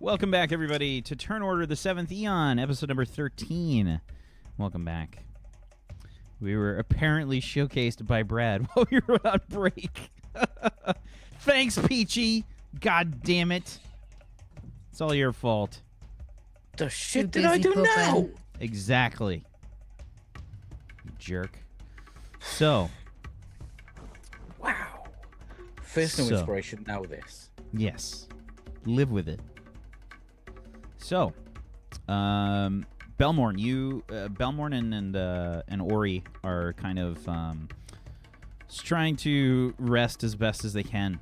Welcome back, everybody, to Turn Order, the Seventh Eon, episode number 13. Welcome back. We were apparently showcased by Brad while we were on break. Thanks, Peachy. God damn it. It's all your fault. The shit did I do now? Exactly. You jerk. So. Wow. First no inspiration, now this. Yes. Live with it. So, Belmorn, Belmorn and Ori are kind of just trying to rest as best as they can.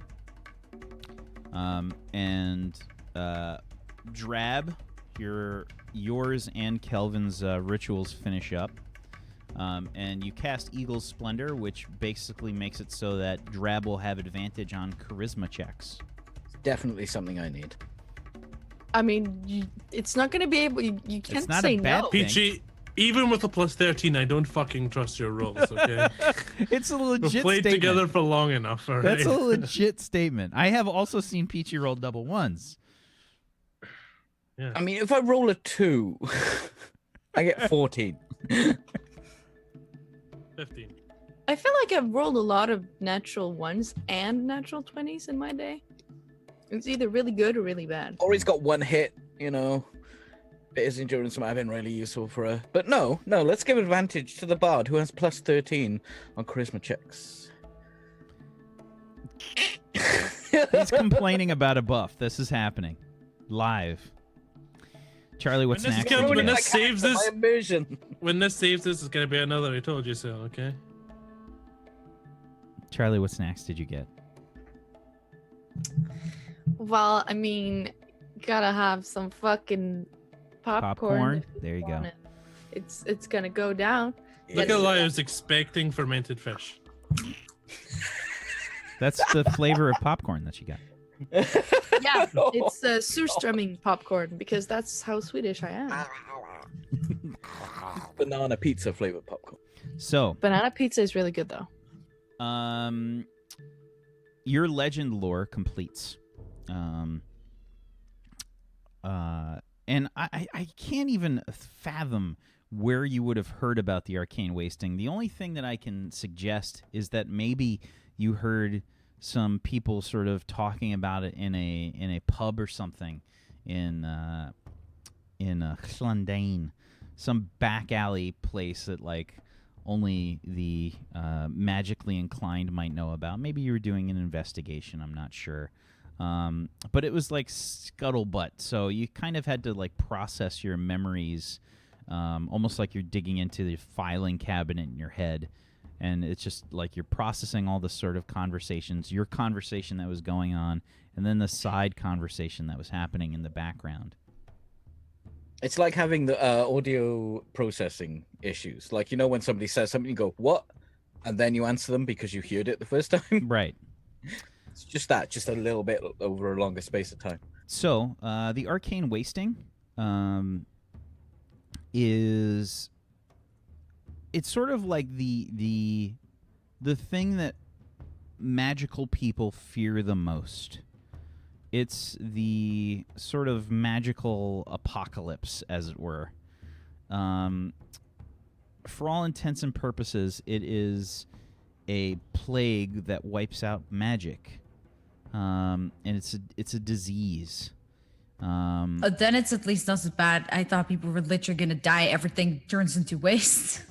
Drab, yours and Kelvin's rituals finish up. And you cast Eagle's Splendor, which basically makes it so that Drab will have advantage on charisma checks. It's definitely something I need. I mean, it's not going to be able... You can't it's not say a bad no. thing. Peachy, even with a plus 13, I don't fucking trust your rolls, okay? It's a legit We've played statement. together for long enough, all right? That's a legit statement. I have also seen Peachy roll double ones. Yeah. I mean, if I roll a 2, I get 14. 15. I feel like I've rolled a lot of natural ones and natural 20s in my day. It's either really good or really bad. Ori's got one hit, you know. But his endurance might have been really useful for her. But no, let's give advantage to the bard who has plus 13 on charisma checks. He's complaining about a buff. This is happening. Live. Charlie, what's next? When this saves this, My immersion. when this saves this, it's gonna be another I told you so, okay? Charlie, what's next did you get? Well, I mean, gotta have some fucking popcorn. There you go. It's gonna go down. Look at I was expecting fermented fish. That's the flavor of popcorn that you got. Yeah, it's surströmming popcorn because that's how Swedish I am. Banana pizza flavored popcorn. So, Banana pizza is really good though. your legend lore completes. And I can't even fathom where you would have heard about the arcane wasting. The only thing that I can suggest is that maybe you heard some people sort of talking about it in a pub or something in Llandane, some back alley place that like only the magically inclined might know about. Maybe you were doing an investigation. I'm not sure. But it was like scuttlebutt, so you kind of had to like process your memories, almost like you're digging into the filing cabinet in your head, and it's just like you're processing all the sort of conversations, your conversation that was going on, and then the side conversation that was happening in the background. It's like having the audio processing issues. Like, you know, when somebody says something, you go, what? And then you answer them because you heard it the first time. Right. It's just that, just a little bit over a longer space of time. So, the arcane wasting is... It's sort of like the thing that magical people fear the most. It's the sort of magical apocalypse, as it were. For all intents and purposes, it is a plague that wipes out magic. And it's a disease. Then it's at least not as bad. I thought people were literally gonna die. Everything turns into waste.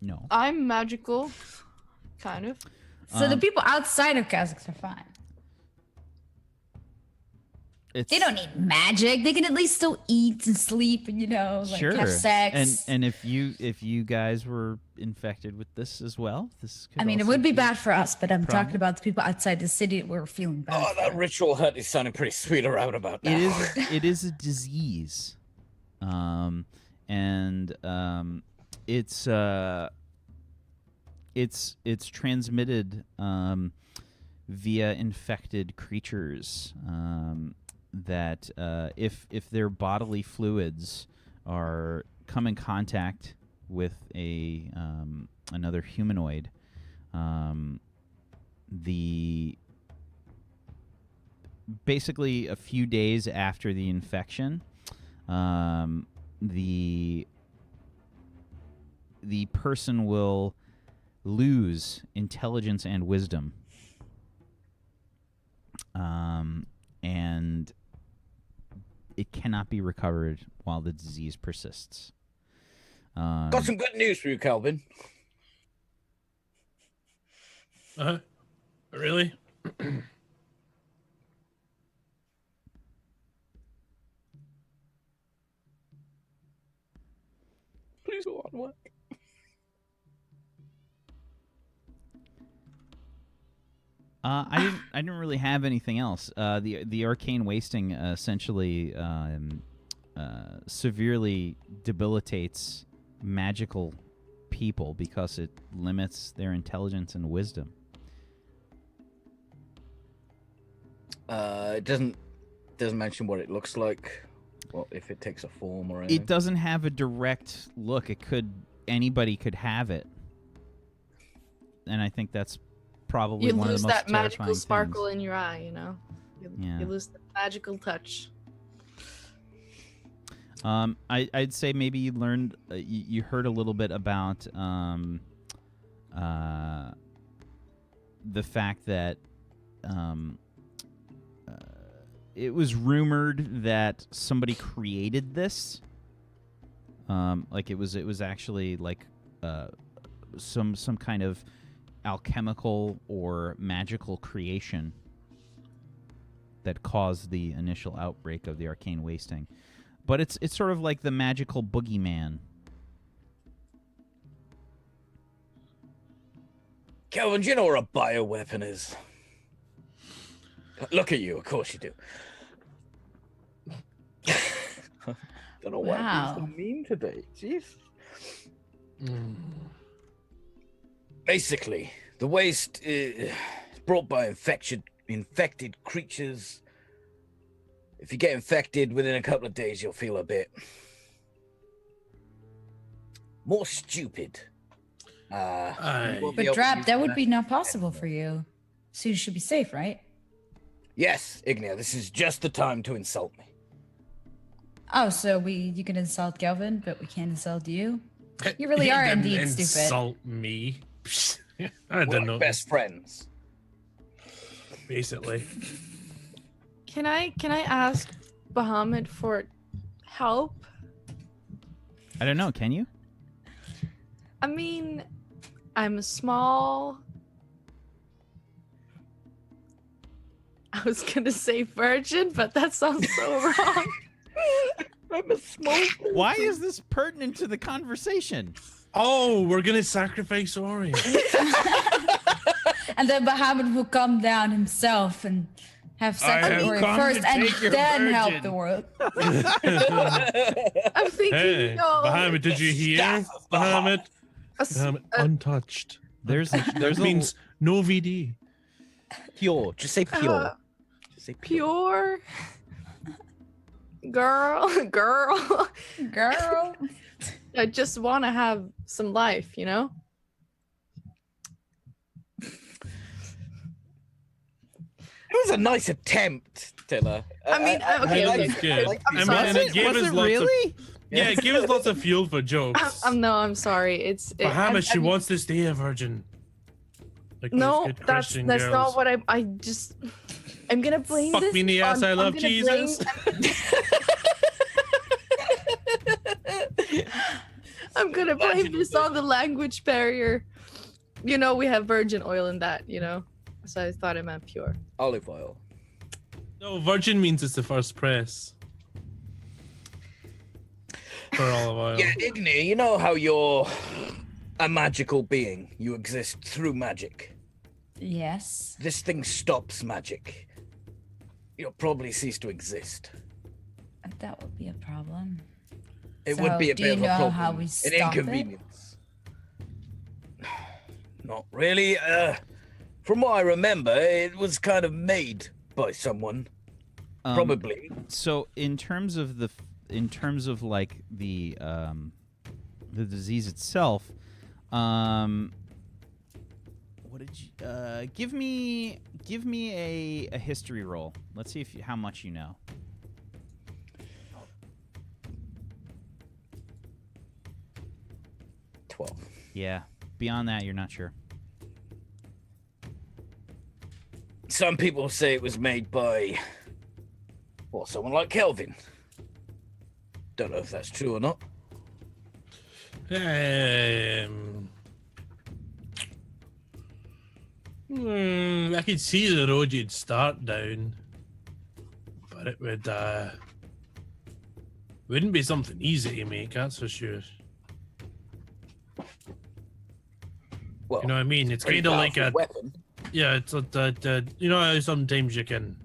No. I'm magical, kind of. So the people outside of Kazakhs are fine. They don't need magic. They can at least still eat and sleep and, you know, like sure. have sex. And if you guys were infected with this as well, this could I mean, it also would be bad for us, but I'm problem. talking about the people outside the city that were feeling bad. Oh, that ritual hut is sounding pretty sweet around about that. It is a disease, it's transmitted via infected creatures that if their bodily fluids are come in contact with another humanoid, basically a few days after the infection, the person will lose intelligence and wisdom, and it cannot be recovered while the disease persists. Got some good news for you, Calvin. Really? Please go on, what? I didn't really have anything else. The arcane wasting essentially severely debilitates magical people because it limits their intelligence and wisdom. It doesn't mention what it looks like. Well, if it takes a form or anything. It doesn't have a direct look. Anybody could have it, and I think that's probably You one of lose the most that magical terrifying sparkle things. in your eye, you know? You lose the magical touch. I'd say maybe you learned, you heard a little bit about the fact that it was rumored that somebody created this. Like it was actually like some kind of alchemical or magical creation that caused the initial outbreak of the arcane wasting. But it's sort of like the magical boogeyman. Calvin, do you know what a bioweapon is? Look at you, of course you do. Don't know why I'm being so mean today. Jeez. Basically, the waste is brought by infected creatures. If you get infected, within a couple of days, you'll feel a bit more stupid. But Drap, that would be not possible for you. So you should be safe, right? Yes, Ignia, this is just the time to insult me. Oh, so you can insult Kelvin, but we can't insult you? You really are indeed stupid. Insult me. I We're don't know. Best friends. Basically. Can I ask Bahamut for help? I don't know. Can you? I mean, I'm a small. I was gonna say virgin, but that sounds so wrong. I'm a small. Why is this pertinent to the conversation? Oh, we're gonna sacrifice Ori. And then Bahamut will come down himself and have sex with Ori first and then help the world. I'm thinking, Hey, Bahamut, did you hear? Bahamut, untouched. There's That means no VD. Pure. Just say pure. Just say pure. Girl. I just want to have some life, you know? It was a nice attempt, Tiller. I mean, okay. It was good. I'm sorry. And it gave us lots really? Yeah, it gave us lots of fuel for jokes. I'm sorry. Bahamut, she wants to stay a virgin. Like no, good that's Christian not girls. what I'm gonna blame Fuck this. me in the ass, I love gonna Jesus. I'm gonna blame this on the language barrier. You know, we have virgin oil in that, you know? So I thought it meant pure. Olive oil. No, virgin means it's the first press. For olive oil. Yeah, Igni, you know how you're a magical being. You exist through magic. Yes. This thing stops magic. You'll probably cease to exist. That would be a problem. It So, would be a do bit you of a know problem. how we An stop it? inconvenience. Not really. From what I remember, it was kind of made by someone. Probably. So in terms of the disease itself, what did you? Give me a history roll. Let's see how much you know. Yeah. Beyond that, you're not sure. Some people say it was made by, someone like Kelvin. Don't know if that's true or not. I could see the road you'd start down, but it wouldn't be something easy to make, that's for sure. Well, you know what I mean? It's kind of like a weapon. Yeah, it's you know how sometimes you can.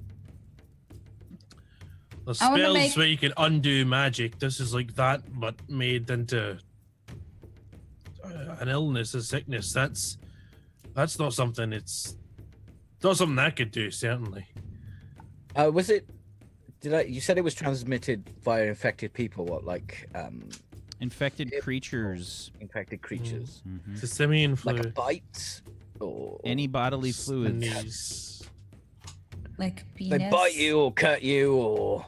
The spells where you can undo magic. This is like that, but made into an illness, a sickness. That's not something. It's not something I could do. Certainly. Was it? You said it was transmitted via infected people? What, like infected creatures? Infected creatures. Mm-hmm. It's a simian flu. Like a bite, or any bodily fluids. Like penis. They bite you or cut you or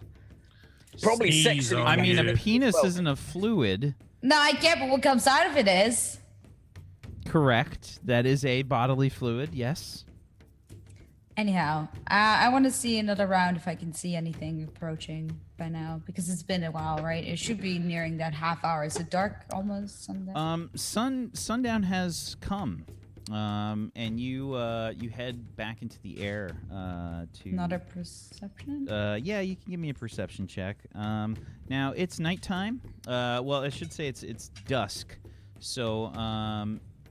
probably sexually. I mean, a penis isn't a fluid. No, I get, but what comes out of it is. Correct. That is a bodily fluid. Yes. Anyhow, I want to see another round if I can see anything approaching by now, because it's been a while, right? It should be nearing that half hour. Is it dark almost? Sundown has come, and you head back into the air to. Not a perception. Yeah, you can give me a perception check. Now it's nighttime. Well, I should say it's dusk. So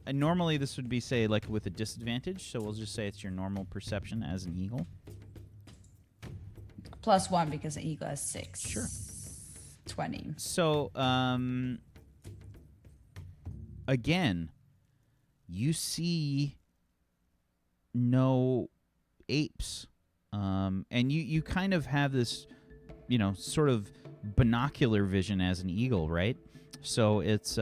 and normally this would be, say, like with a disadvantage, so we'll just say it's your normal perception as an eagle. +1 because an eagle has 6. Sure. 20. So, again, you see no apes. And you kind of have this, sort of binocular vision as an eagle, right? So it's...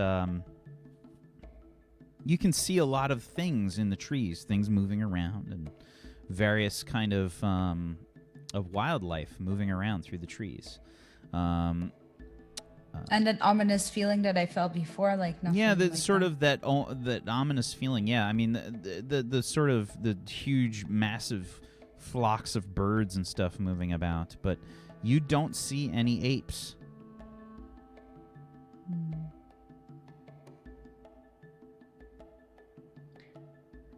you can see a lot of things in the trees, things moving around, and various kind of wildlife moving around through the trees. And that ominous feeling that I felt before, like nothing. Yeah, like sort of that ominous feeling. Yeah, I mean the sort of the huge, massive flocks of birds and stuff moving about, but you don't see any apes.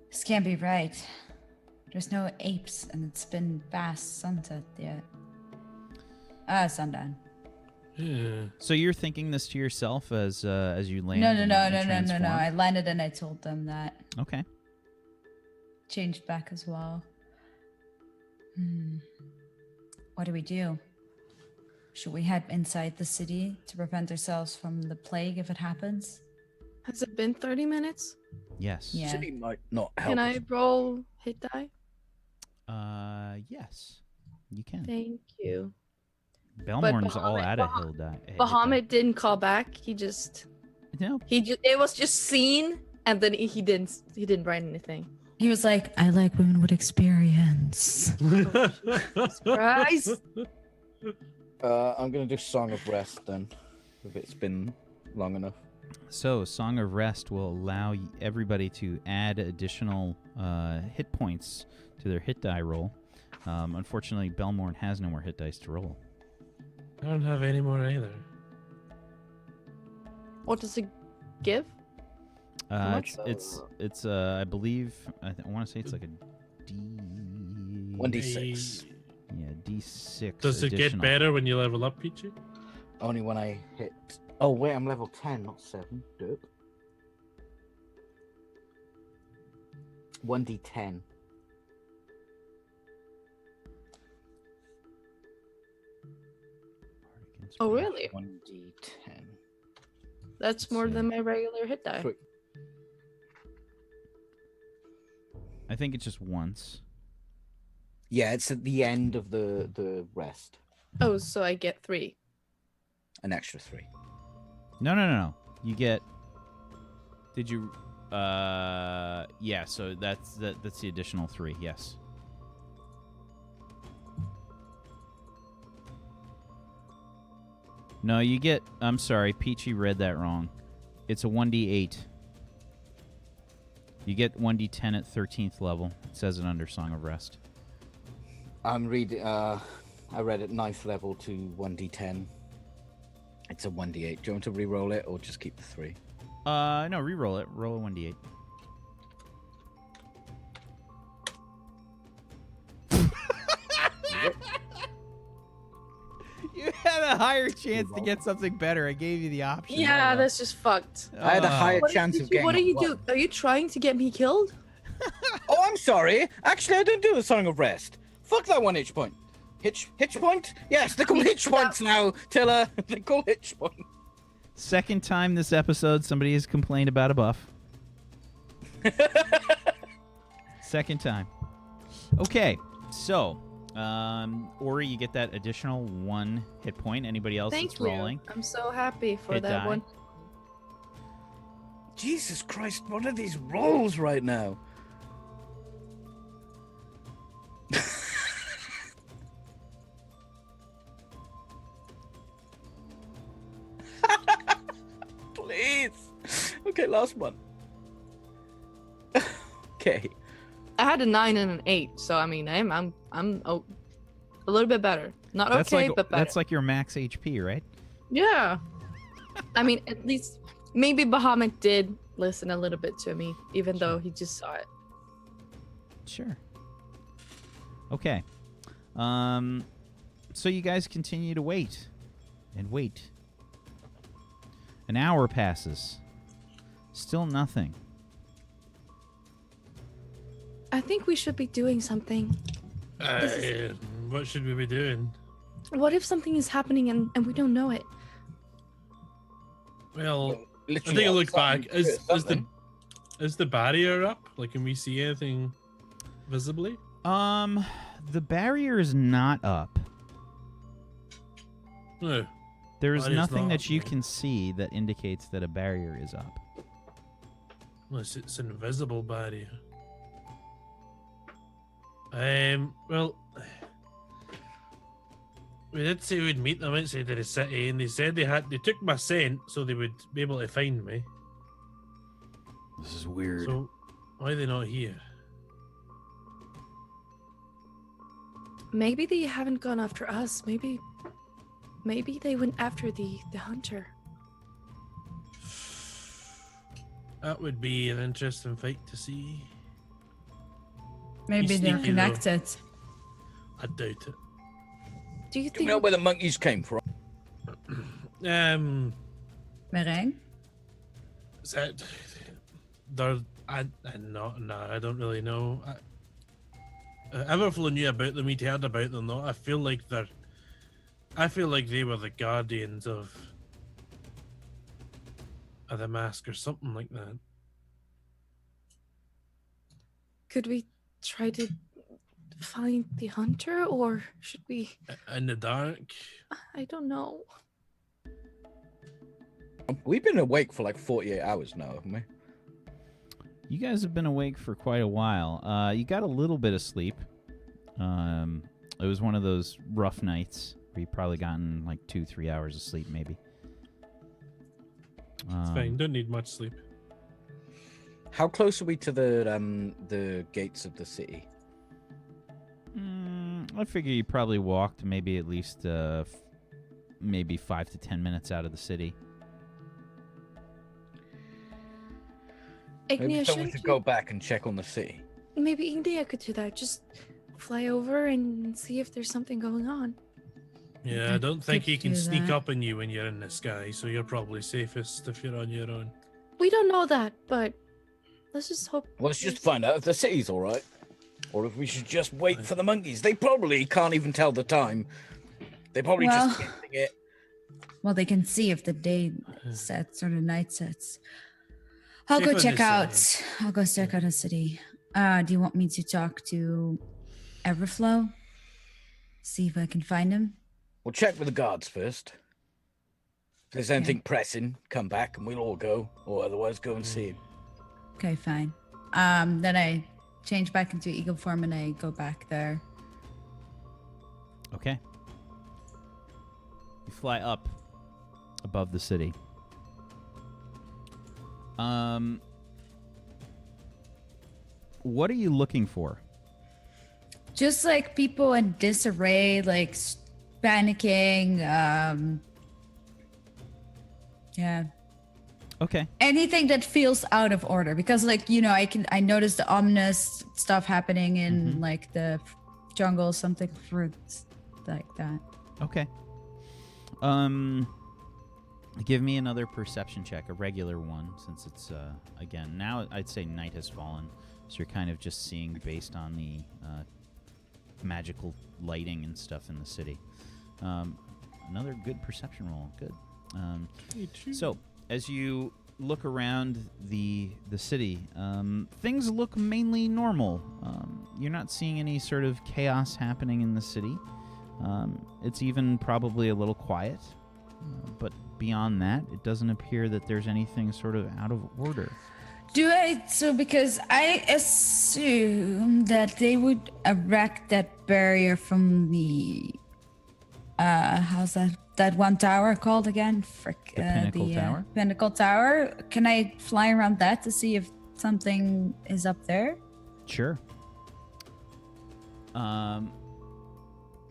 This can't be right. There's no apes, and it's been past sunset yet. Sundown. Yeah. So you're thinking this to yourself as you land? No. I landed and I told them that. Okay. Changed back as well. What do we do? Should we head inside the city to prevent ourselves from the plague if it happens? Has it been 30 minutes? Yes. Yeah. City might not help. Can I roll hit die? Yes. You can. Thank you. Belmorn's all out of hill die. Bahamut didn't call back. He just. No. It was just seen, and then he didn't write anything. He was like, I like women with experience. Surprise! I'm gonna do Song of Rest then, if it's been long enough. So, Song of Rest will allow everybody to add additional hit points to their hit die roll. Unfortunately, Belmorn has no more hit dice to roll. I don't have any more either. What does it give? It's I believe I want to say it's like a D. 1d6. Yeah, D6. Does it get better when you level up, Peachy? Only when I hit. Oh wait, I'm level 10, not 7. Dope. 1d10. Oh really? 1d10. That's more than my regular hit die. Sweet. I think it's just once. Yeah, it's at the end of the rest. Oh, so I get 3. An extra 3. No. You get. Did you Yeah. So that's the additional 3. Yes. No, you get. I'm sorry, Peachy read that wrong. It's a 1d8. You get 1d10 at 13th level. It says it under Song of Rest. I'm reading. I read at 9th level to 1d10. It's a 1d8. Do you want to re-roll it or just keep the 3? No, re-roll it. Roll a 1d8. You had a higher chance to get something better. I gave you the option. Yeah, that's just fucked. I had a higher What chance did of you- getting. What are you one. doing? Are you trying to get me killed? Oh, I'm sorry. Actually, I don't do the Song of Rest. Fuck that 1 hitch point. Hitch point? Yes, they're called hitch points now, Tiller. They're called hitch points. Second time this episode somebody has complained about a buff. Second time. Okay, so Ori, you get that additional 1 hit point. Anybody else Thank that's you. rolling? I'm so happy for Hit that die. one. Jesus Christ, what are these rolls right now? Please. Okay, last one. Okay. I had a 9 and an 8, so I mean, I'm a little bit better. Not That's okay, like but better. that's like your max HP, right? Yeah. I mean, at least maybe Bahamut did listen a little bit to me, even though he just saw it. Sure. Okay. So you guys continue to wait and wait. An hour passes. Still nothing. I think we should be doing something. What should we be doing? What if something is happening and we don't know it? Well, I Literally think I look outside back. and do something. Is the barrier up? Like, can we see anything visibly? The barrier is not up. No. There is Barrier's nothing not that up, you no. can see that indicates that a barrier is up. Unless it's an invisible barrier. Well, we did say we'd meet them outside of the city, and they said they took my scent so they would be able to find me. This is weird. So why are they not here? Maybe they haven't gone after us. Maybe they went after the hunter. That would be an interesting fight to see. Maybe He's they're sneaky, though. connected. I doubt it. Do you Do you think know where the monkeys came from? Meringue? Is that they're I don't really know. Everflow knew about them. He'd heard about them. Though I feel like they were the guardians of the mask or something like that. could we try to find the hunter, or should we? In the dark. I don't know. We've been awake for like 48 hours now, haven't we? You guys have been awake for quite a while. You got a little bit of sleep. It was one of those rough nights where you probably gotten like 2-3 hours of sleep, maybe. It's fine. Don't need much sleep. How close are we to the gates of the city? I figure you probably walked maybe at least maybe 5 to 10 minutes out of the city. Maybe Ignia, someone should go back and check on the city. Maybe Ignia could do that. Just fly over and see if there's something going on. Yeah, I don't think could he can do sneak that. up on you when you're in the sky, so you're probably safest if you're on your own. We don't know that, but let's just hope. Let's just find out if the city's all right, or if we should just wait for the monkeys. They probably can't even tell the time. They probably just Well- guessing it. Well, they can see if the day sets or the night sets. I'll Check go on check the out. city. I'll go check out the city. Do you want me to talk to Everflow? See if I can find him? We'll check with the guards first. If there's anything pressing, come back and we'll all go, or otherwise go and see him. Okay, fine. Then I change back into eagle form and I go back there. Okay. You fly up above the city. What are you looking for? Just like people in disarray, like panicking. Yeah. Okay. Anything that feels out of order, because like, you know, I notice the ominous stuff happening in like the jungle, something fruits like that. Okay. Give me another perception check, a regular one, since it's again now I'd say night has fallen, so you're kind of just seeing based on the magical lighting and stuff in the city. Another good perception roll. Good. So as you look around the city, things look mainly normal. You're not seeing any sort of chaos happening in the city. It's even probably a little quiet, but beyond that, it doesn't appear that there's anything sort of out of order. Because I assume that they would erect that barrier from the how's that one tower called again? The Pinnacle Tower? Pinnacle Tower. Can I fly around that to see if something is up there? Sure.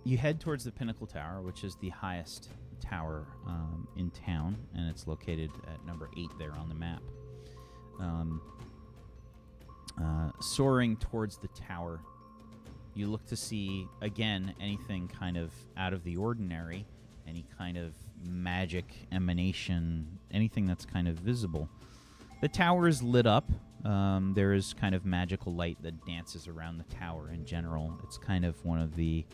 You head towards the Pinnacle Tower, which is the highest tower in town, and it's located at number 8 there on the map. Soaring towards the tower, you look to see, again, anything kind of out of the ordinary, any kind of magic emanation, anything that's kind of visible. The tower is lit up. There is kind of magical light that dances around the tower in general. It's kind of one of the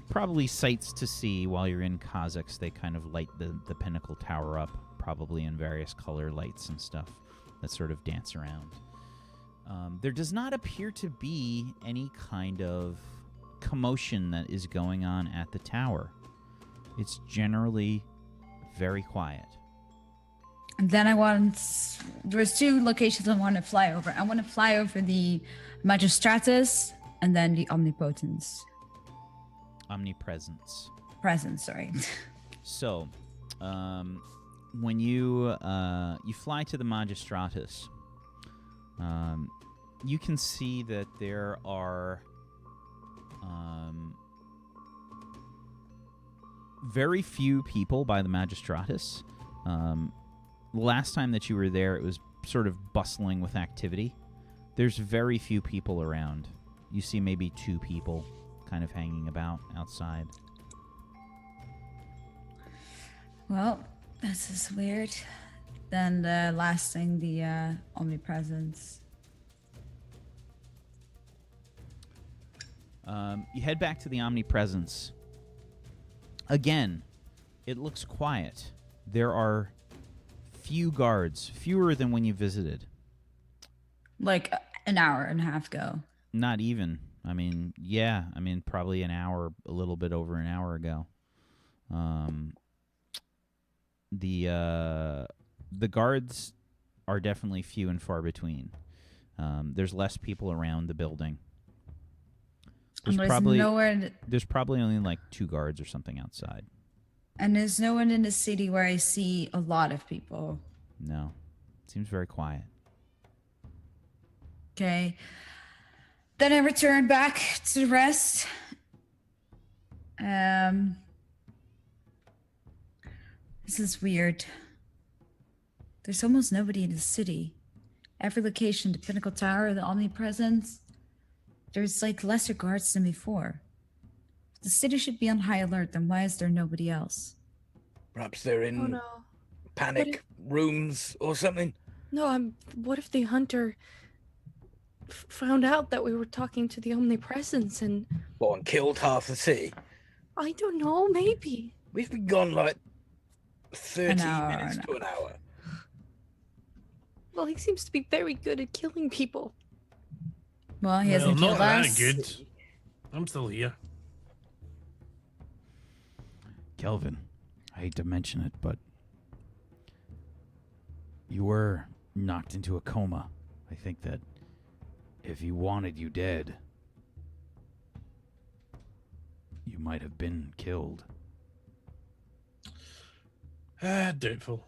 probably sights to see while you're in Kazakhs. They kind of light the Pinnacle Tower up, probably in various color lights and stuff that sort of dance around. There does not appear to be any kind of commotion that is going on at the tower. It's generally very quiet. And then there's 2 locations I want to fly over. I want to fly over the Magistratus and then the Omnipotence. Omnipresence. Presence, sorry. So, when you fly to the Magistratus, you can see that there are very few people by the Magistratus. Last time that you were there, it was sort of bustling with activity. There's very few people around. You see maybe 2 people kind of hanging about outside. Well, this is weird. Then the last thing, the Omnipresence. You head back to the Omnipresence. Again, it looks quiet. There are few guards, fewer than when you visited. Like an hour and a half ago. Not even. I mean, yeah. I mean, probably an hour, a little bit over an hour ago. The guards are definitely few and far between. There's less people around the building. There's probably only like 2 guards or something outside. And there's no one in the city where I see a lot of people. No. It seems very quiet. Okay. Then I return back to the rest. This is weird. There's almost nobody in the city. Every location, the Pinnacle Tower, the Omnipresence, there's like lesser guards than before. The city should be on high alert, then why is there nobody else? Perhaps they're in panic rooms or something. No, what if the hunter found out that we were talking to the Omnipresence and killed half the city? I don't know, maybe. We've been gone like 30 minutes to an hour. Well, he seems to be very good at killing people. Well, he hasn't killed not us. that good. I'm still here. Kelvin, I hate to mention it, but you were knocked into a coma I think that if he wanted you dead, you might have been killed. Doubtful.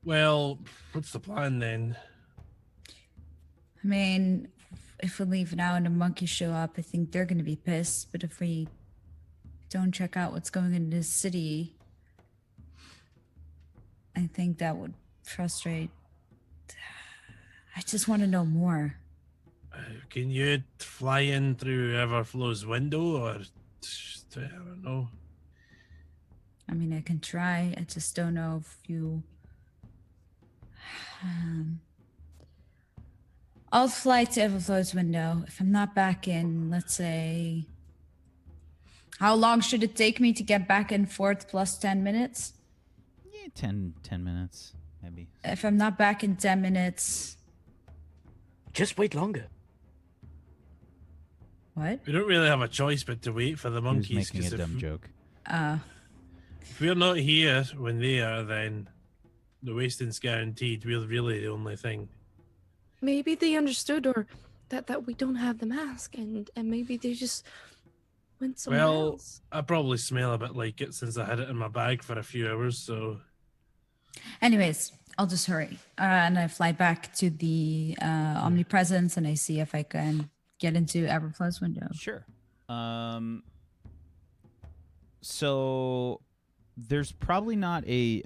Well, what's the plan then? I mean, if we leave now and the monkeys show up, I think they're going to be pissed. But if we don't check out what's going on in this city, I think that would frustrate. I just want to know more. Can you fly in through Everflow's window, or I don't know? I mean, I can try. I just don't know if you. I'll fly to Everflow's window. If I'm not back in, let's say. How long should it take me to get back and forth plus 10 minutes? Yeah, 10 minutes, maybe. If I'm not back in 10 minutes. Just wait longer. What? We don't really have a choice but to wait for the He was monkeys. making a 'Cause dumb joke. if we're not here when they are, then the wasting's guaranteed. We're really the only thing. Maybe they understood, or that we don't have the mask, and maybe they just went somewhere Well, else. I probably smell a bit like it since I had it in my bag for a few hours, so... Anyways, I'll just hurry. And I fly back to the omnipresence and I see if I can get into Everflow's window. Sure. So there's probably not like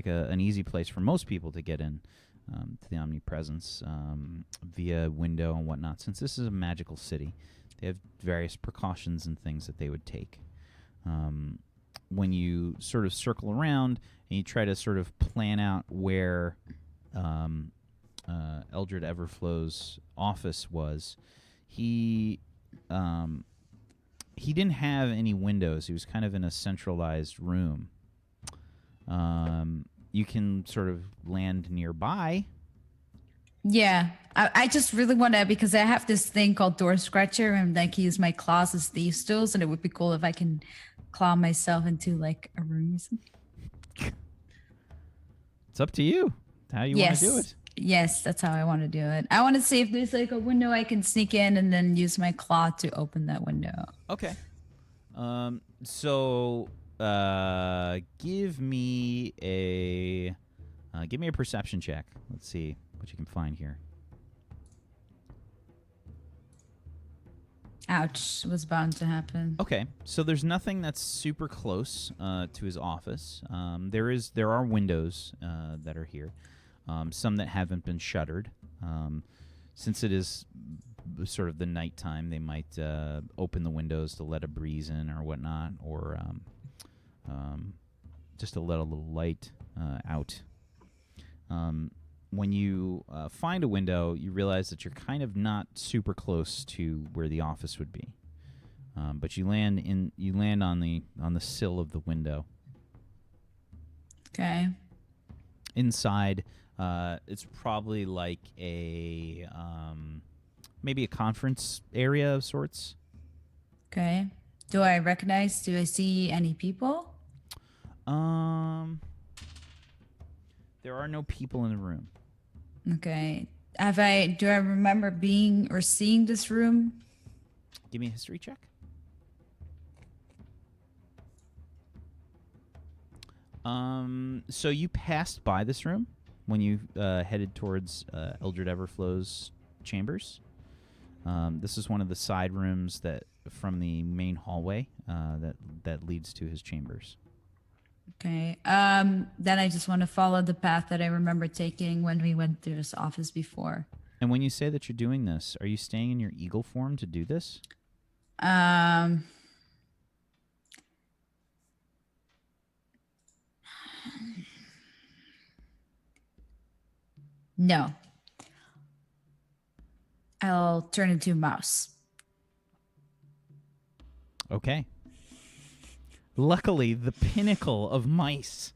an easy place for most people to get in to the omnipresence via window and whatnot. Since this is a magical city, they have various precautions and things that they would take. When you sort of circle around and you try to sort of plan out where Eldred Everflow's office was, he didn't have any windows. He was kind of in a centralized room. You can sort of land nearby. Yeah, I just really want to, because I have this thing called Door Scratcher and like use my claws as thieves' tools, and it would be cool if I can claw myself into like a room or something. It's up to you how you want to do it. Yes, that's how I want to do it. I want to see if there's like a window I can sneak in and then use my claw to open that window. Okay. So give me a perception check. Let's see what you can find here. Ouch, it was bound to happen. Okay, so there's nothing that's super close to his office. There are windows that are here, some that haven't been shuttered. Since it is sort of the nighttime, they might open the windows to let a breeze in or whatnot, or just to let a little light out. When you find a window, you realize that you're kind of not super close to where the office would be, but you land on the sill of the window. Okay. Inside, it's probably like a maybe a conference area of sorts. Okay. Do I see any people? There are no people in the room. Okay. Do I remember being or seeing this room? Give me a history check. So you passed by this room when you headed towards Eldred Everflow's chambers. This is one of the side rooms that from the main hallway that leads to his chambers. Okay. Then I just want to follow the path that I remember taking when we went through his office before. And when you say that you're doing this, are you staying in your eagle form to do this? No. I'll turn into a mouse. Okay. Luckily, the pinnacle of mice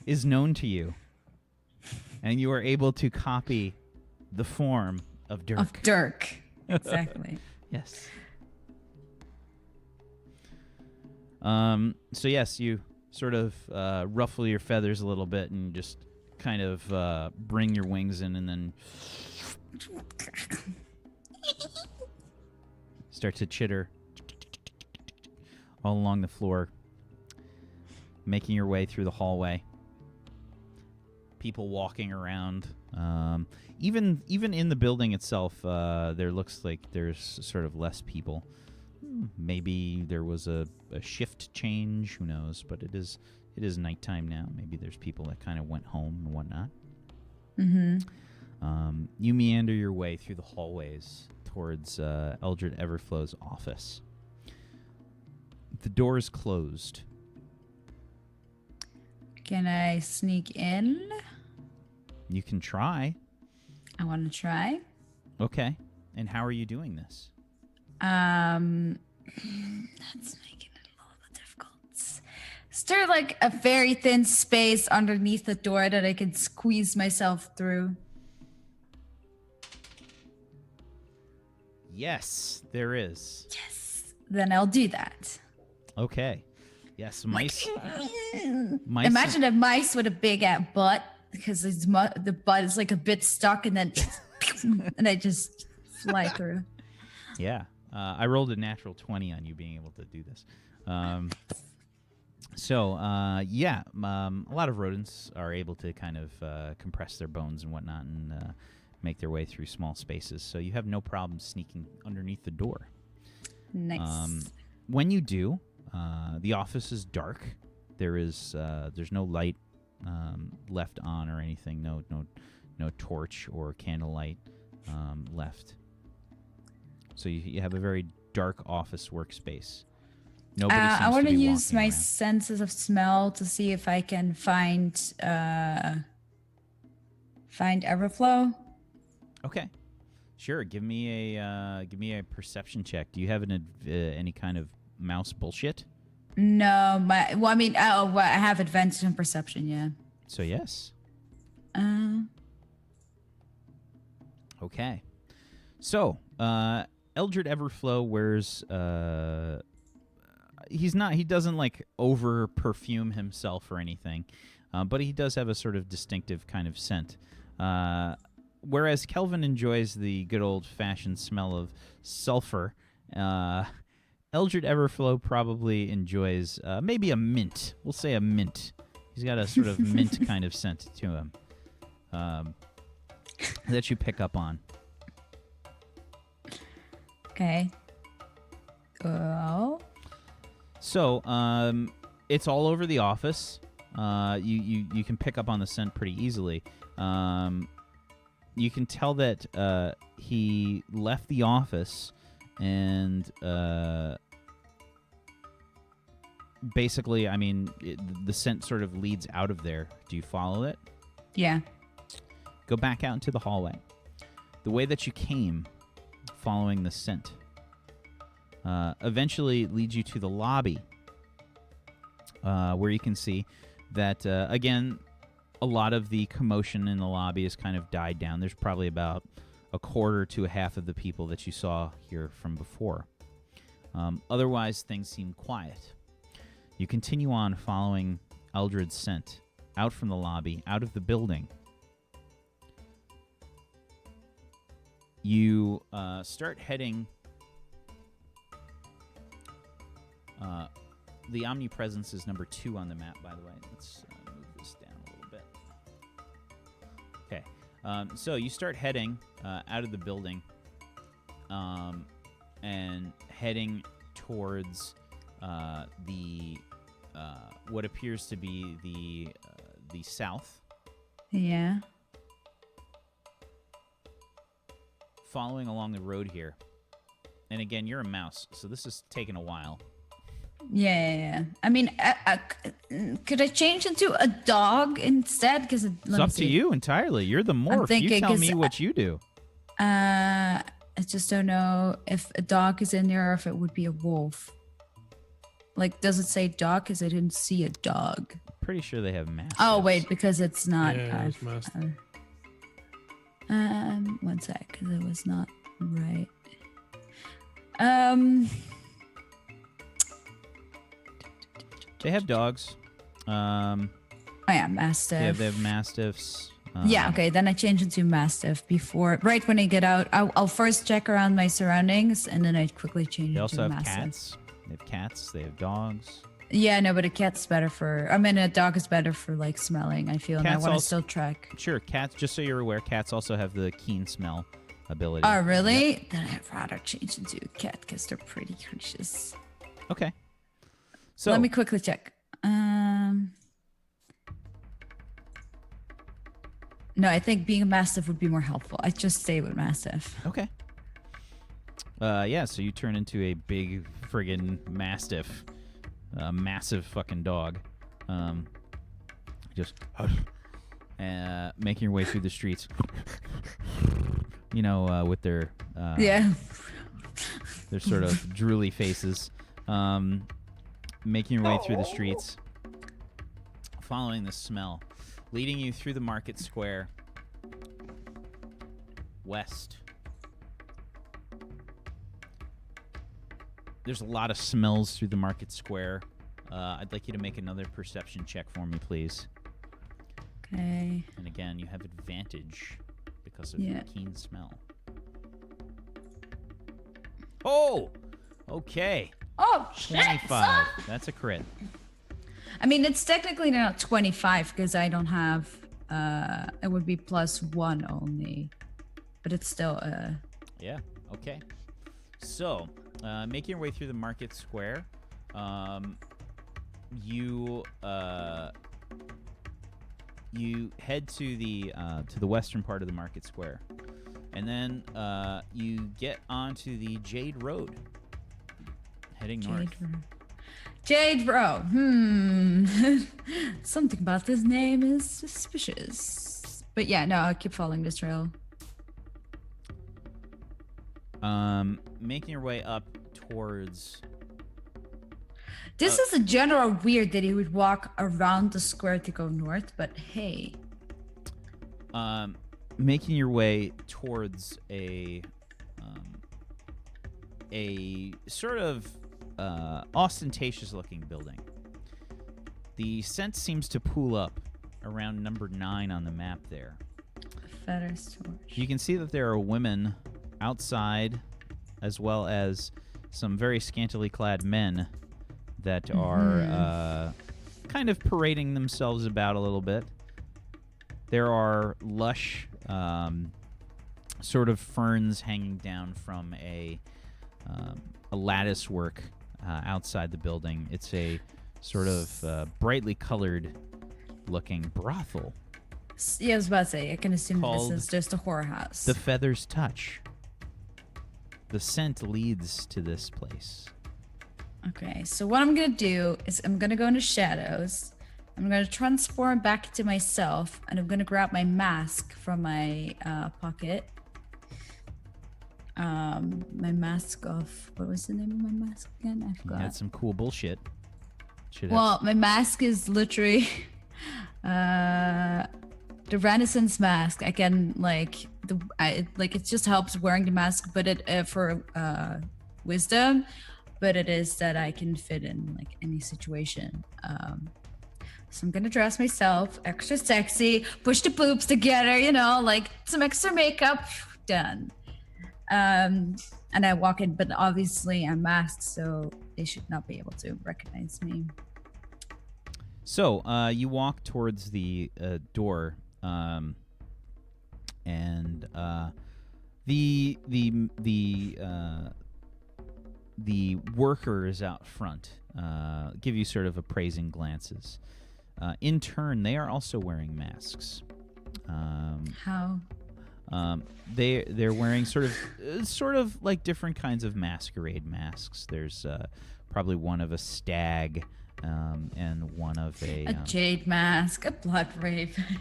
is known to you, and you are able to copy the form of Dirk. Of Dirk. Exactly. Yes. So yes, you sort of ruffle your feathers a little bit and just kind of bring your wings in and then start to chitter all along the floor, making your way through the hallway. People walking around. Even in the building itself, there looks like there's sort of less people. Maybe there was a shift change. Who knows? But it is nighttime now. Maybe there's people that kind of went home and whatnot. Mm-hmm. You meander your way through the hallways towards Eldred Everflow's office. The door is closed. Can I sneak in? You can try. I want to try. Okay. And how are you doing this? That's making it a little bit difficult. Is there like a very thin space underneath the door that I can squeeze myself through? Yes, there is. Yes. Then I'll do that. Okay. Yes, mice. Imagine a mice with a big butt, because the butt is like a bit stuck, and then and I just fly through. Yeah. I rolled a natural 20 on you being able to do this. A lot of rodents are able to kind of compress their bones and whatnot and make their way through small spaces. So you have no problem sneaking underneath the door. Nice. When you do, the office is dark. There's no light left on or anything. No torch or candlelight left. So you have a very dark office workflow. Nobody seems I want to to be use walking my around. senses of smell to see if I can find Everflow. Okay, sure. Give me a perception check. Do you have any kind of mouse bullshit? No, I have advantage in perception. Yeah. So yes. Okay. So Eldred Everflow wears. He doesn't like over perfume himself or anything, but he does have a sort of distinctive kind of scent. Whereas Kelvin enjoys the good old fashioned smell of sulfur, Eldred Everflow probably enjoys maybe a mint. We'll say a mint. He's got a sort of mint kind of scent to him that you pick up on. Okay. Go. So, it's all over the office. You can pick up on the scent pretty easily. You can tell that he left the office and basically, the scent sort of leads out of there. Do you follow it? Yeah. Go back out into the hallway. The way that you came, following the scent, eventually leads you to the lobby, where you can see that, again, a lot of the commotion in the lobby has kind of died down. There's probably about a quarter to a half of the people that you saw here from before. Otherwise, things seem quiet. You continue on following Eldred's scent out from the lobby, out of the building. You start heading. The omnipresence is number 2 on the map, by the way. Let's move this down a little bit. Okay. So you start heading out of the building and heading towards the what appears to be the south. Yeah. Following along the road here. And again, you're a mouse, so this is taking a while. Yeah. I mean, could I change into a dog instead? Because It's up to you entirely. You're the morph. thinking, You tell 'cause me what you do. I just don't know if a dog is in there or if it would be a wolf. Like, does it say dog? Because I didn't see a dog. Pretty sure they have masks. Oh wait, because it's not. Yeah, it's masked. 1 sec, because it was not right. They have dogs. Oh yeah, Mastiff. They have Mastiffs. Yeah, okay, then I change into Mastiff before, right when I get out. I'll first check around my surroundings, and then I quickly change They into also have Mastiff. cats. They have cats. They have dogs. Yeah, no, but a cat's better for, a dog is better for, like, smelling, I feel, and I Cats want to also- still track. Sure, cats, just so you're aware, cats also have the keen smell ability. Oh, really? Yep. Then I'd rather change into a cat, because they're pretty gracious. Okay. So Let me quickly check. No, I think being a Mastiff would be more helpful. I'd just stay with Mastiff. Okay. Yeah, so you turn into a big friggin' Mastiff. Massive fucking dog. Just making your way through the streets. You know, with their Yeah. their sort of drooly faces. Making your way through the streets. Following the smell. Leading you through the market square. West. There's a lot of smells through the market square. I'd like you to make another perception check for me, please. Okay. And again, you have advantage because of Yeah. your keen smell. Oh! Okay. Oh, shit! 25. That's a crit. I mean, it's technically not 25 because I don't have. It would be +1 only, but it's still. Yeah. Okay. So, making your way through the market square, you head to the western part of the market square, and then you get onto the Jade Road, heading north. Jade Row. Something about this name is suspicious. But yeah, no, I'll keep following this trail. Making your way up towards. This is a general weird that he would walk around the square to go north, but hey. Making your way towards a sort of ostentatious looking building. The scent seems to pool up around number 9 on the map there. Feather storage. You can see that there are women outside, as well as some very scantily clad men that are kind of parading themselves about a little bit. There are lush sort of ferns hanging down from a lattice work outside the building. It's a sort of brightly colored looking brothel. Yeah, I was about to say, I can assume this Called is just a whorehouse. The Feathers Touch. The scent leads to this place. Okay, so what I'm gonna do is I'm gonna go into shadows. I'm gonna transform back to myself, and I'm gonna grab my mask from my pocket. My mask of, what was the name of my mask again? I You forgot. had some cool bullshit. Should have- Well, my mask is literally the Renaissance mask. I can it just helps wearing the mask, but it for wisdom. But it is that I can fit in like any situation. So I'm gonna dress myself extra sexy, push the boobs together, like some extra makeup, done. And I walk in, but obviously I'm masked, so they should not be able to recognize me. So you walk towards the door, and the workers out front give you sort of appraising glances. In turn, they are also wearing masks. How? They're wearing sort of like different kinds of masquerade masks. There's probably one of a stag, and one of a jade mask, a blood raven.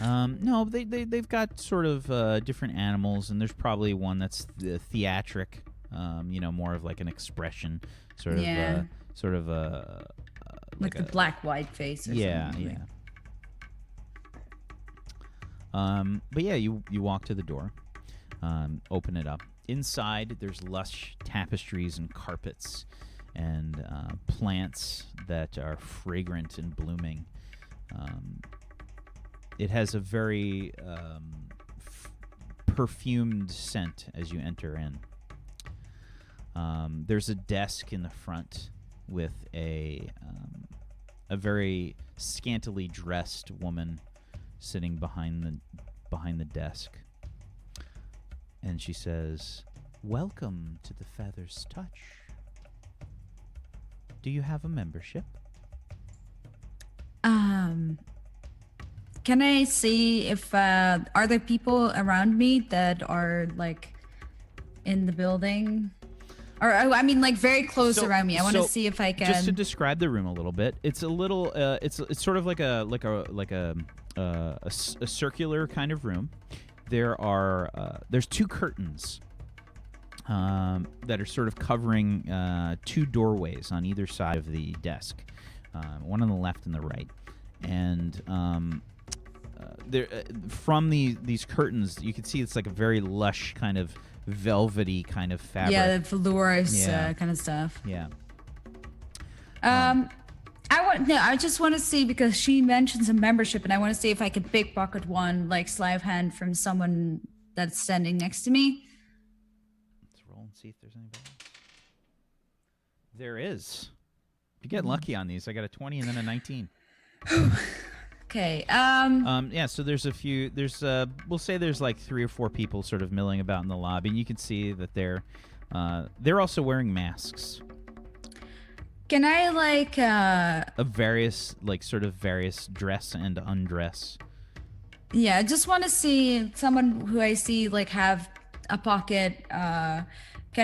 No, they've got sort of different animals, and there's probably one that's theatric, more of like an expression, sort of like the black white face or something. But yeah, you walk to the door, open it up. Inside, there's lush tapestries and carpets, and plants that are fragrant and blooming. It has a very perfumed scent as you enter in. There's a desk in the front with a very scantily dressed woman sitting behind the desk, and she says, "Welcome to the Feather's Touch. Do you have a membership?" Can I see if are there people around me that are like in the building, or I mean like very close around me? I want to see if I can. Just to describe the room a little bit, it's a little it's sort of like a circular kind of room. There's two curtains that are sort of covering two doorways on either side of the desk, one on the left and the right, and there from these curtains you can see it's like a very lush kind of velvety kind of fabric. Yeah, the velours kind of stuff. Yeah. I just want to see, because she mentions a membership, and I want to see if I can pickpocket one, like sleight of hand, from someone that's standing next to me. Let's roll and see if there's anybody else. There is. If you get lucky on these, I got a 20 and then a 19. Okay. Yeah, so there's a few. We'll say there's like 3 or 4 people sort of milling about in the lobby, and you can see that they're also wearing masks. Can I like of various dress and undress. Yeah, I just want to see someone who I see like have a pocket. Can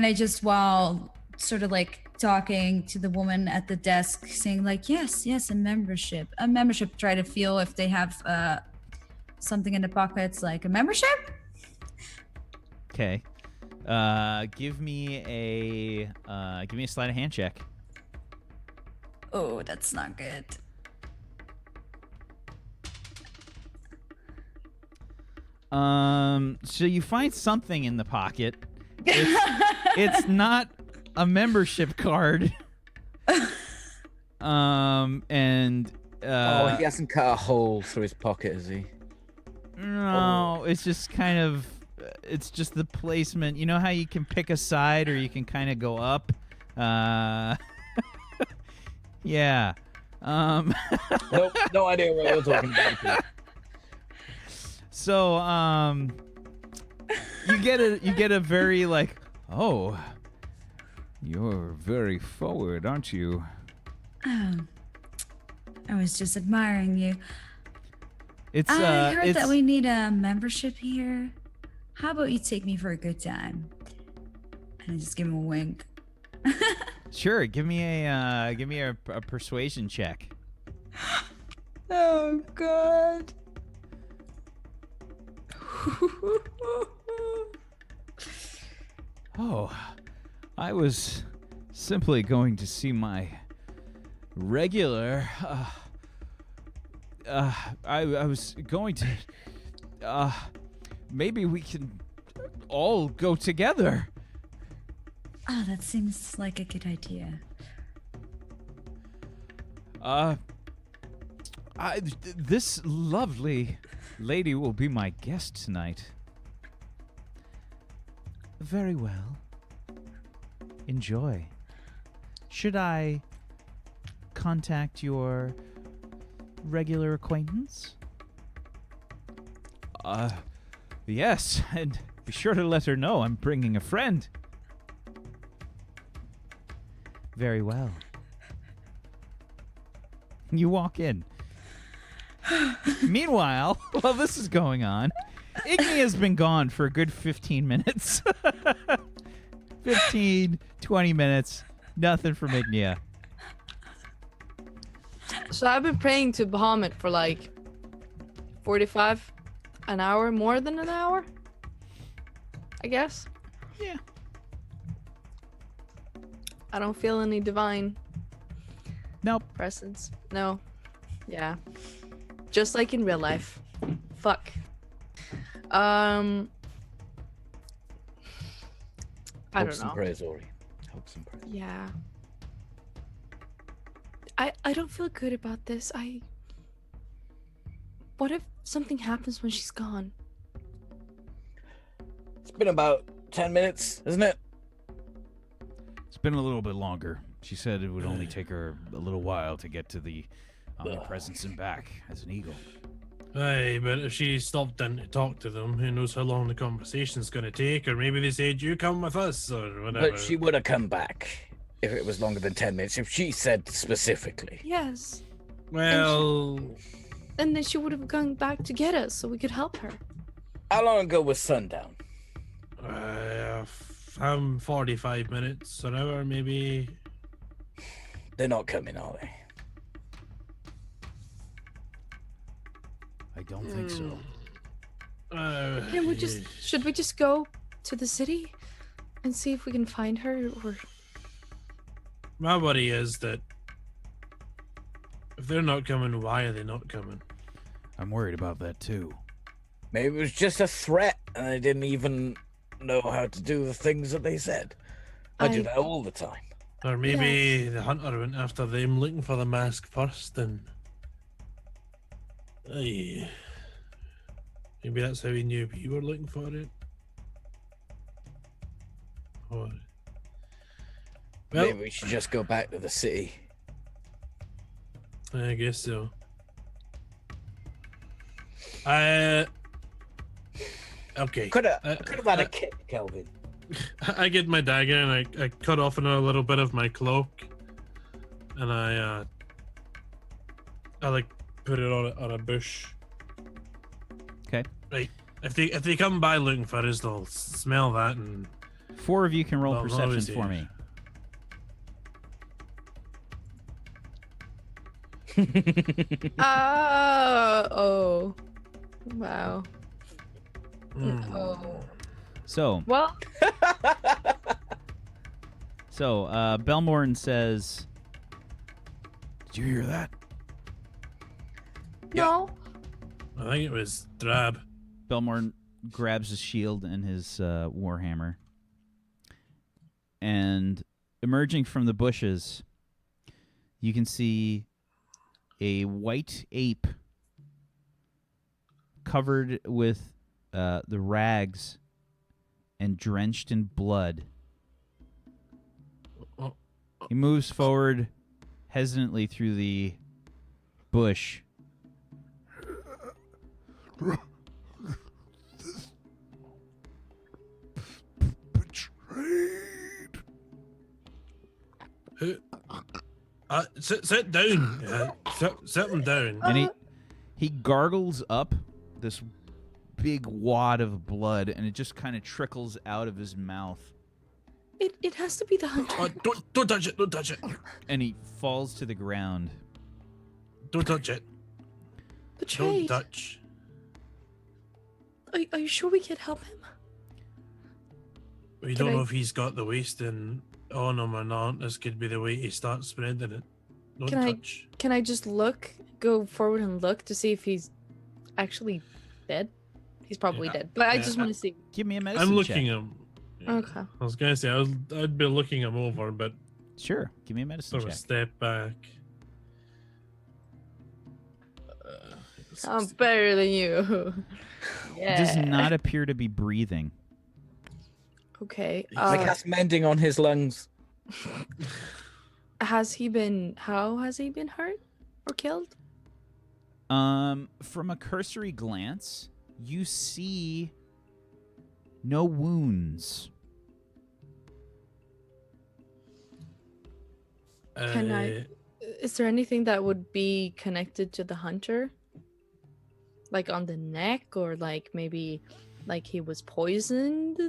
I just, while sort of like talking to the woman at the desk, saying like, yes, a membership, try to feel if they have something in the pockets, like a membership? Okay. Give me a sleight of hand check. Oh, that's not good. So you find something in the pocket. It's not a membership card. And he hasn't cut a hole through his pocket, has he? No, it's just kind of, it's just the placement. You know how you can pick a side or you can kind of go up? Yeah. Nope, no idea what you're talking about. So, you get a very like, oh, you're very forward, aren't you? Oh, I was just admiring you. I heard that we need a membership here. How about you take me for a good time? And I just give him a wink. Sure, give me a persuasion check. Oh God. Oh, I was simply going to see my regular. I was going to. Maybe we can all go together. Oh, that seems like a good idea. This lovely lady will be my guest tonight. Very well. Enjoy. Should I contact your regular acquaintance? Yes, and be sure to let her know I'm bringing a friend. Very well. You walk in. Meanwhile, while this is going on, Iggy has been gone for a good 15 minutes. 15, 20 minutes. Nothing from Ignia. So I've been praying to Bahamut for like 45 an hour, more than an hour, I guess. Yeah. I don't feel any divine Nope. presence. No. Yeah. Just like in real life. Fuck. I don't Hopes and know. prayers, Ori. Hopes and prayers. Yeah. I don't feel good about this. What if something happens when she's gone? It's been about 10 minutes, isn't it? It's been a little bit longer. She said it would only take her a little while to get to the omnipresence and back as an eagle. Aye, but if she stopped in to talk to them, who knows how long the conversation's going to take, or maybe they said, you come with us, or whatever. But she would have come back if it was longer than 10 minutes, if she said specifically. Yes. Well, And then she would have gone back to get us so we could help her. How long ago was sundown? 45 minutes, an hour, maybe. They're not coming, are they? I don't think so. Should we just go to the city and see if we can find her, or My worry is that if they're not coming, why are they not coming? I'm worried about that too. Maybe it was just a threat and they didn't even know how to do the things that they said. I do that all the time. Or maybe the hunter went after them looking for the mask first, and aye, maybe that's how he knew we were looking for it. Or well, Maybe we should just go back to the city. I guess so. Okay. Could have had a kick, Kelvin. I get my dagger and I cut off a little bit of my cloak, and I like put it on a bush. Okay. Right. If they come by looking for us, they'll smell that, and 4 of you can roll Well, perception nobody's for here. me. oh, wow. Oh, So, well, Belmorn says, "Did you hear that?" no. I think it was Drab. Belmorn grabs his shield and his warhammer, and emerging from the bushes, you can see a white ape covered with the rags and drenched in blood. Oh. He moves forward hesitantly through the bush. Sit down. Yeah, sit him down. And he gargles up this big wad of blood, and it just kind of trickles out of his mouth. It has to be the hunter. Don't touch it. Don't touch it. And he falls to the ground. Don't touch it. Betrayed. Don't touch. Are you sure we can help him? We don't know if he's got the wasting on him or not. This could be the way he starts spreading it. Don't touch. Can I just go forward and look to see if he's actually dead? He's probably dead, but I just want to see. Give me a medicine I'm looking check. him. Okay. I was gonna say I'd be looking him over, but Sure. Give me a medicine sort of check. step back. I'm better than you. He does not appear to be breathing. Okay. I cast mending on his lungs. How has he been hurt or killed? From a cursory glance, you see no wounds. Is there anything that would be connected to the hunter? Like on the neck, or like maybe like he was poisoned?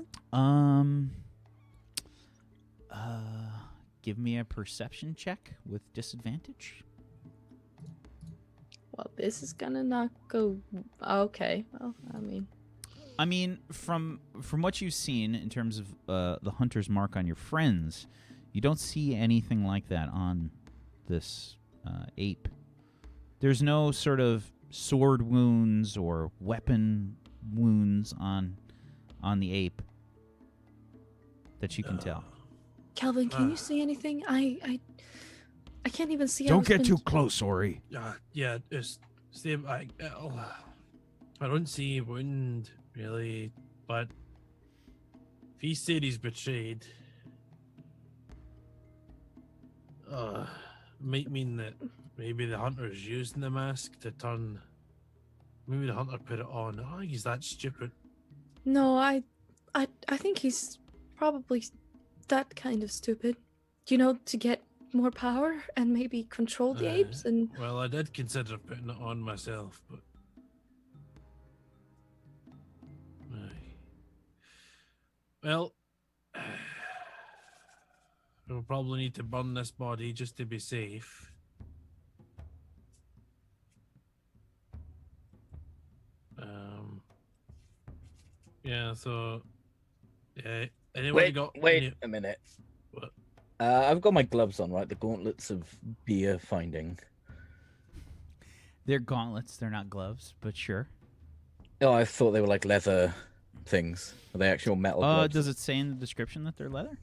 Give me a perception check with disadvantage. Well, this is gonna not go. Okay. Well, I mean, from what you've seen in terms of the hunter's mark on your friends, you don't see anything like that on this ape. There's no sort of sword wounds or weapon wounds on the ape that you can tell. Calvin, can you see anything? I I can't even see. Don't get too close, Ori. Yeah, it's same. I don't see a wound really, but if he said he's betrayed, might mean that maybe the hunter's using the mask to turn. Maybe the hunter put it on. Oh, he's that stupid. No, I think he's probably that kind of stupid. You know, to get more power and maybe control the apes and. Well, I did consider putting it on myself, but. Well, we'll probably need to burn this body just to be safe. Yeah, so yeah. Anybody got Wait a minute. What? I've got my gloves on, right? The gauntlets of beer finding. They're gauntlets. They're not gloves, but sure. Oh, I thought they were like leather things. Are they actual metal gloves? Does it say in the description that they're leather?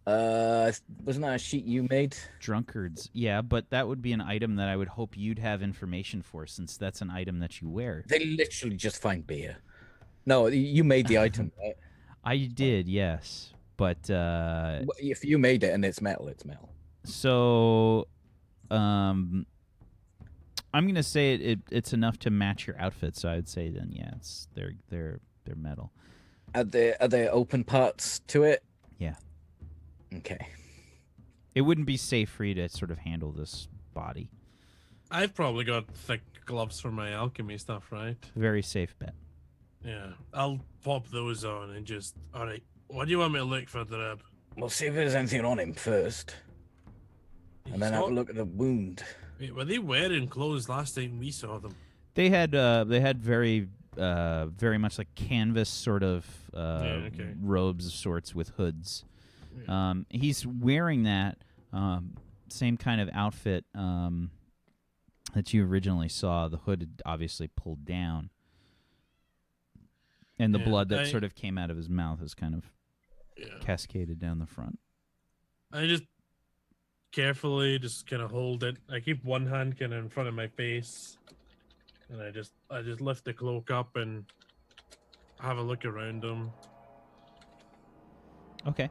Wasn't that a sheet you made? Drunkards. Yeah, but that would be an item that I would hope you'd have information for, since that's an item that you wear. They literally just find beer. No, you made the item, right? I did, yes. But if you made it and it's metal, it's metal. So I'm gonna say it's enough to match your outfit, so I'd say then yeah, they're metal. Are there open parts to it? Yeah. Okay. It wouldn't be safe for you to sort of handle this body. I've probably got thick gloves for my alchemy stuff, right? Very safe bet. Yeah, I'll pop those on and just. All right, what do you want me to look for, Drab? We'll see if there's anything on him first, and then have a look at the wound. Wait, were they wearing clothes last time we saw them? They had very much like canvas sort of robes of sorts with hoods. Yeah. He's wearing that same kind of outfit that you originally saw. The hood had obviously pulled down, and the blood that sort of came out of his mouth is kind of cascaded down the front. I just carefully just kind of hold it. I keep one hand kind of in front of my face, and I just lift the cloak up and have a look around him. Okay.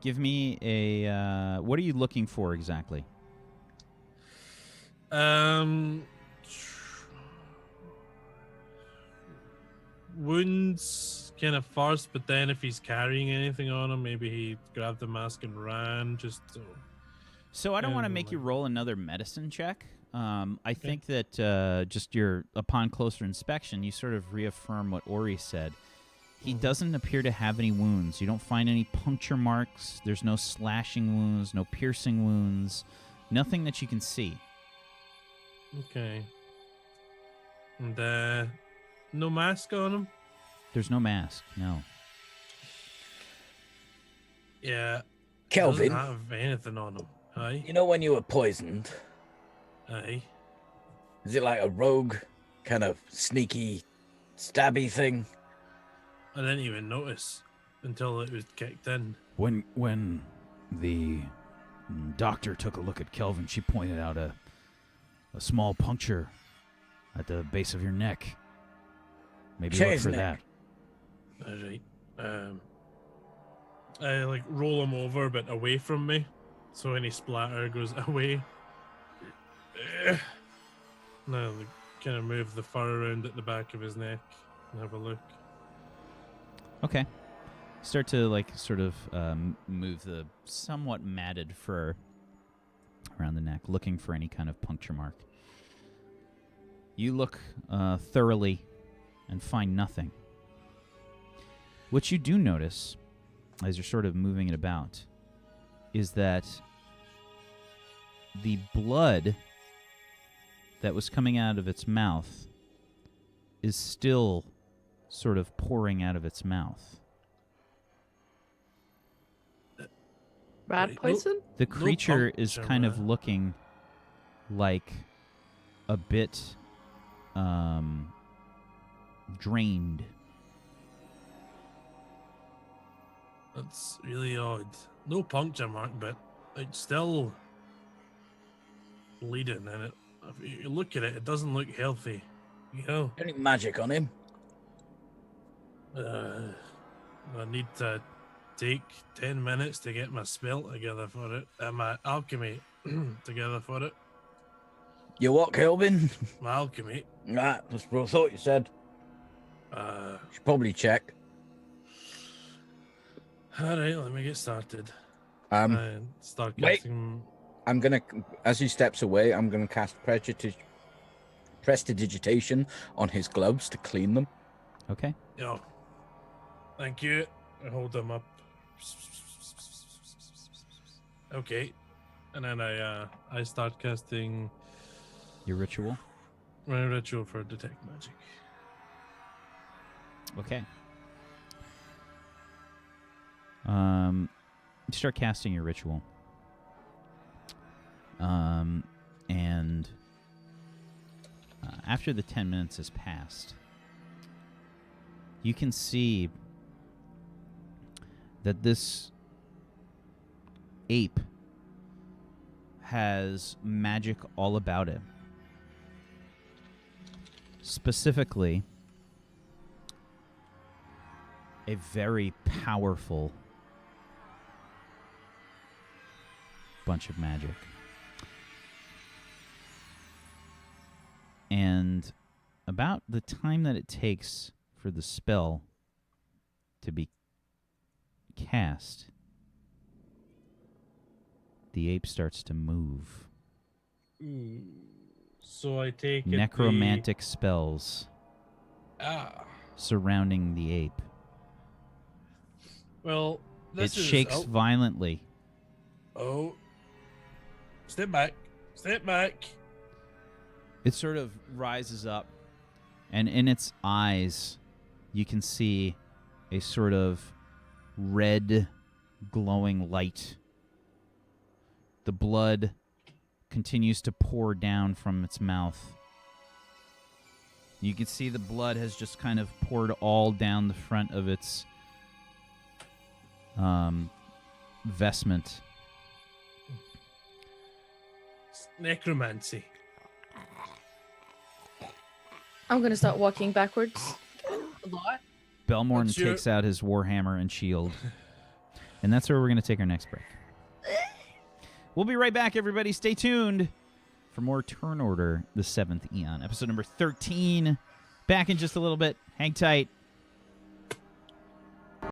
Give me a. What are you looking for exactly? Wounds kind of first, but then if he's carrying anything on him, maybe he grabbed the mask and ran. Just so I don't want to make you roll another medicine check. I think that just upon closer inspection, you sort of reaffirm what Ori said. He doesn't appear to have any wounds. You don't find any puncture marks. There's no slashing wounds, no piercing wounds, nothing that you can see. Okay. And no mask on him? There's no mask, no. Yeah. Kelvin, Doesn't have anything on him. Aye. you know when you were poisoned? Aye. Is it like a rogue, kind of sneaky, stabby thing? I didn't even notice until it was kicked in. When the doctor took a look at Kelvin, she pointed out a small puncture at the base of your neck. Maybe look for that. All right. I like roll him over, but away from me, so any splatter goes away. Now, kind of move the fur around at the back of his neck and have a look. Okay. Start to sort of move the somewhat matted fur around the neck, looking for any kind of puncture mark. You look thoroughly and find nothing. What you do notice, as you're sort of moving it about, is that the blood that was coming out of its mouth is still sort of pouring out of its mouth. Rat poison? The creature is puncture, kind of looking like a bit drained. That's really odd. No puncture mark, but it's still bleeding, and if you look at it, it doesn't look healthy. You know, Any magic on him? I need to take 10 minutes to get my spell together for it, and my alchemy together for it. You what, Kelvin? My alchemy. Ah, that's what I thought you said. Should probably check. All right, let me get started. Um, Start wait. casting. I'm gonna, as he steps away, I'm gonna cast prestidigitation on his gloves to clean them. Okay. Oh, thank you. I hold them up. Okay, and then I start casting Your ritual. my ritual for detect magic. Okay. You start casting your ritual. And after the 10 minutes has passed, you can see that this ape has magic all about it. Specifically, a very powerful bunch of magic. And about the time that it takes for the spell to be cast, the ape starts to move. So I take it Necromantic spells surrounding the ape. Well, this It is shakes violently. Oh, step back, step back. It sort of rises up, and in its eyes, you can see a sort of red, glowing light. The blood continues to pour down from its mouth. You can see the blood has just kind of poured all down the front of its vestment. It's necromancy. I'm gonna start walking backwards a lot. Belmorn What's your- takes out his warhammer and shield. And that's where we're going to take our next break. We'll be right back, everybody. Stay tuned for more Turn Order, the Seventh Eon. Episode number 13. Back in just a little bit. Hang tight.